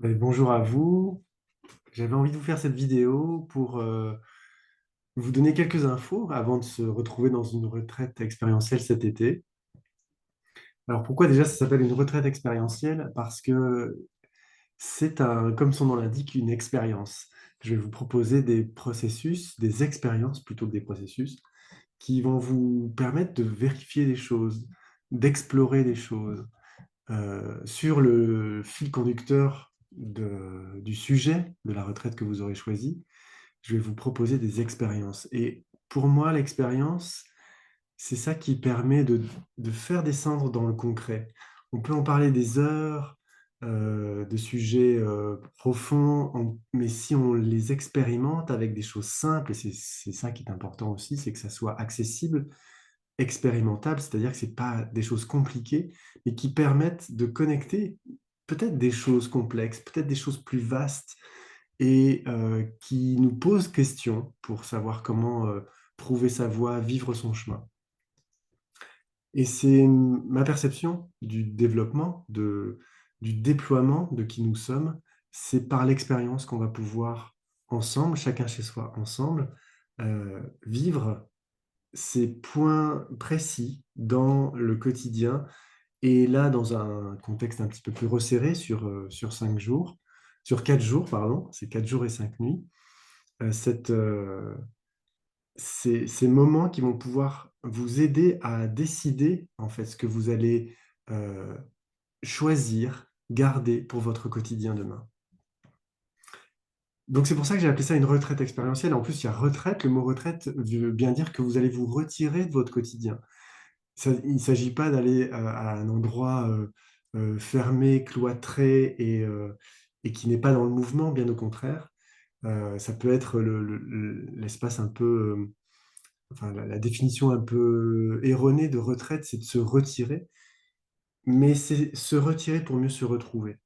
Bonjour à vous. J'avais envie de vous faire cette vidéo pour vous donner quelques infos avant de se retrouver dans une retraite expérientielle cet été. Alors pourquoi déjà ça s'appelle une retraite expérientielle? Parce que comme son nom l'indique, une expérience. Je vais vous proposer des processus, des expériences plutôt que des processus, qui vont vous permettre de vérifier des choses, d'explorer des choses, sur le fil conducteur du sujet de la retraite que vous aurez choisi. Je vais vous proposer des expériences. Et pour moi, l'expérience, c'est ça qui permet de faire descendre dans le concret. On peut en parler des heures, de sujets profonds, mais si on les expérimente avec des choses simples, et c'est ça qui est important aussi, c'est que ça soit accessible, expérimentable, c'est-à-dire que ce n'est pas des choses compliquées, mais qui permettent de connecter peut-être des choses complexes, peut-être des choses plus vastes, et qui nous pose question pour savoir comment trouver sa voie, vivre son chemin. Et c'est ma perception du développement, du déploiement de qui nous sommes, c'est par l'expérience qu'on va pouvoir ensemble, chacun chez soi ensemble, vivre ces points précis dans le quotidien, et là dans un contexte un petit peu plus resserré sur 5 jours, sur 4 jours, pardon, c'est 4 jours et 5 nuits. Cette, ces moments qui vont pouvoir vous aider à décider, en fait, ce que vous allez heu, choisir, garder pour votre quotidien demain. Donc c'est pour ça que j'ai appelé ça une retraite expérientielle. En plus, il y a retraite, le mot retraite veut bien dire que vous allez vous retirer de votre quotidien. Il ne s'agit pas d'aller, à un endroit, fermé, cloîtré et qui n'est pas dans le mouvement, bien au contraire. Ça peut être l'espace un peu, enfin, la définition un peu erronée de retraite, c'est de se retirer, mais c'est se retirer pour mieux se retrouver.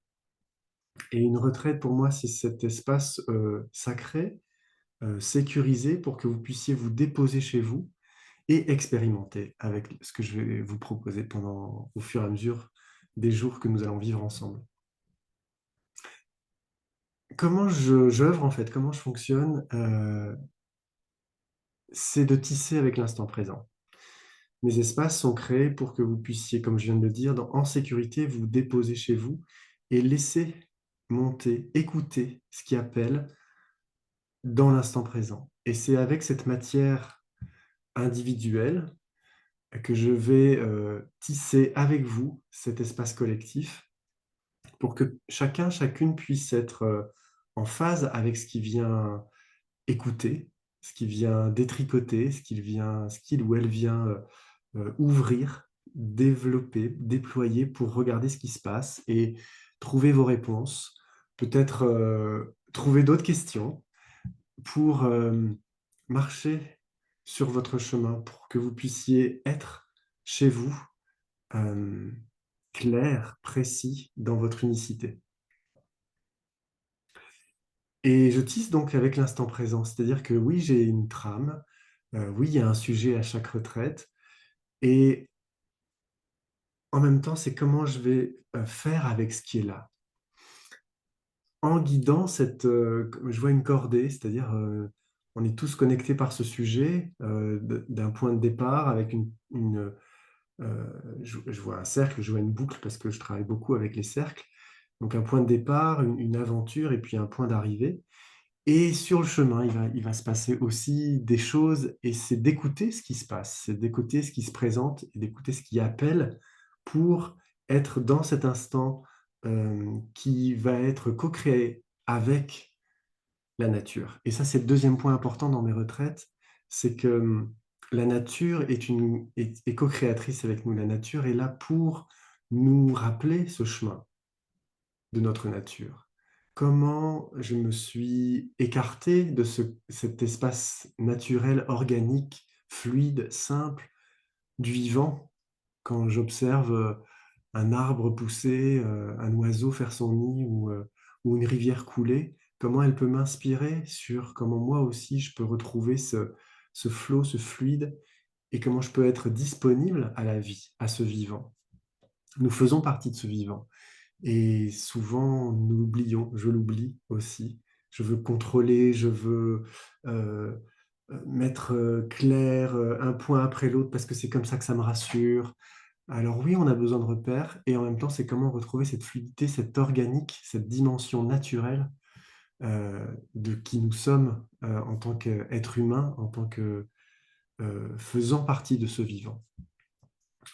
Et une retraite, pour moi, c'est cet espace sacré, sécurisé, pour que vous puissiez vous déposer chez vous et expérimenter avec ce que je vais vous proposer au fur et à mesure des jours que nous allons vivre ensemble. Comment j'œuvre en fait, comment je fonctionne, c'est de tisser avec l'instant présent. Mes espaces sont créés pour que vous puissiez, comme je viens de le dire, en sécurité, vous déposer chez vous et laisser monter, écouter ce qui appelle dans l'instant présent. Et c'est avec cette matière individuelle que je vais tisser avec vous cet espace collectif pour que chacun, chacune puisse être en phase avec ce qui vient écouter, ce qui vient détricoter, ce qu'il ou elle vient ouvrir, développer, déployer pour regarder ce qui se passe et trouver vos réponses. Peut-être trouver d'autres questions pour marcher sur votre chemin, pour que vous puissiez être chez vous, euh, clair, précis dans votre unicité. Et je tisse donc avec l'instant présent, c'est-à-dire que oui, j'ai une trame, oui, il y a un sujet à chaque retraite, et en même temps, c'est comment je vais faire avec ce qui est là. En guidant comme je vois une cordée, c'est-à-dire, on est tous connectés par ce sujet, d'un point de départ avec je vois un cercle, je vois une boucle parce que je travaille beaucoup avec les cercles. Donc un point de départ, une aventure et puis un point d'arrivée. Et sur le chemin, il va se passer aussi des choses, et c'est d'écouter ce qui se passe, c'est d'écouter ce qui se présente et d'écouter ce qui appelle pour être dans cet instant qui va être co-créé avec la nature. Et ça, c'est le deuxième point important dans mes retraites, c'est que la nature est co-créatrice avec nous. La nature est là pour nous rappeler ce chemin de notre nature. Comment je me suis écarté de cet espace naturel, organique, fluide, simple, du vivant, quand j'observe un arbre pousser, un oiseau faire son nid ou une rivière couler, comment elle peut m'inspirer sur comment moi aussi je peux retrouver ce flot, ce fluide, et comment je peux être disponible à la vie, à ce vivant. Nous faisons partie de ce vivant. Et souvent, nous l'oublions, je l'oublie aussi. Je veux contrôler, je veux euh, mettre clair un point après l'autre parce que c'est comme ça que ça me rassure. Alors oui, on a besoin de repères et en même temps, c'est comment retrouver cette fluidité, cette organique, cette dimension naturelle de qui nous sommes en tant qu'être humain, en tant que faisant partie de ce vivant.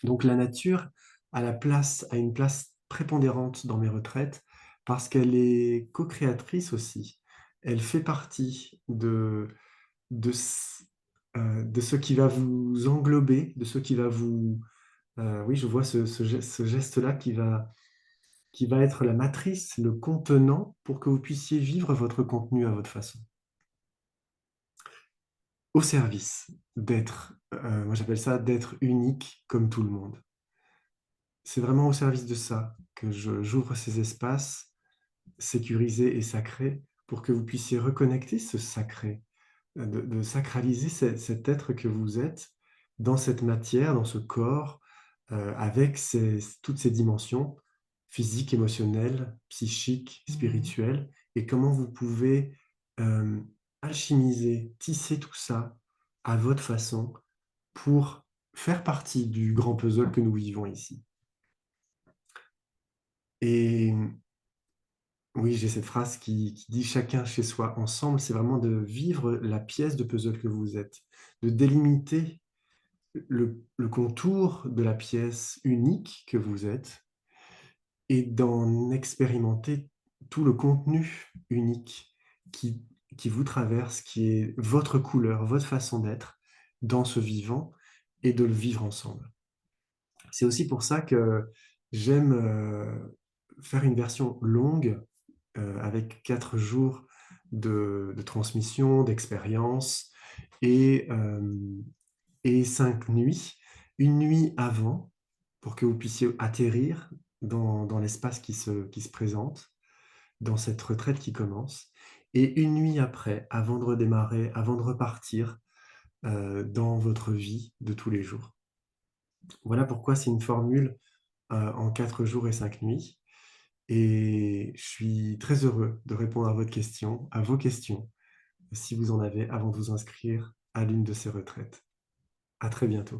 Donc la nature a une place prépondérante dans mes retraites parce qu'elle est co-créatrice aussi. Elle fait partie de, ce de ce qui va vous englober, de ce qui va vous... oui, je vois ce geste-là qui va être la matrice, le contenant pour que vous puissiez vivre votre contenu à votre façon. Au service d'être, moi j'appelle ça d'être unique comme tout le monde. C'est vraiment au service de ça que j'ouvre ces espaces sécurisés et sacrés pour que vous puissiez reconnecter ce sacré, de sacraliser cet être que vous êtes dans cette matière, dans ce corps, avec toutes ces dimensions physiques, émotionnelles, psychiques, spirituelles, et comment vous pouvez euh, alchimiser, tisser tout ça à votre façon pour faire partie du grand puzzle que nous vivons ici. Et oui, j'ai cette phrase qui dit chacun chez soi, ensemble, c'est vraiment de vivre la pièce de puzzle que vous êtes, de délimiter le contour de la pièce unique que vous êtes et d'en expérimenter tout le contenu unique qui, qui vous traverse, qui est votre couleur, votre façon d'être dans ce vivant et de le vivre ensemble. C'est aussi pour ça que j'aime faire une version longue avec 4 jours de transmission, d'expérience et 5 nuits. Une nuit avant pour que vous puissiez atterrir dans l'espace qui se présente, dans cette retraite qui commence, et une nuit après, avant de redémarrer, avant de repartir dans votre vie de tous les jours. Voilà pourquoi c'est une formule en 4 jours et 5 nuits. Et je suis très heureux de répondre à votre question, à vos questions, si vous en avez, avant de vous inscrire à l'une de ces retraites. À très bientôt.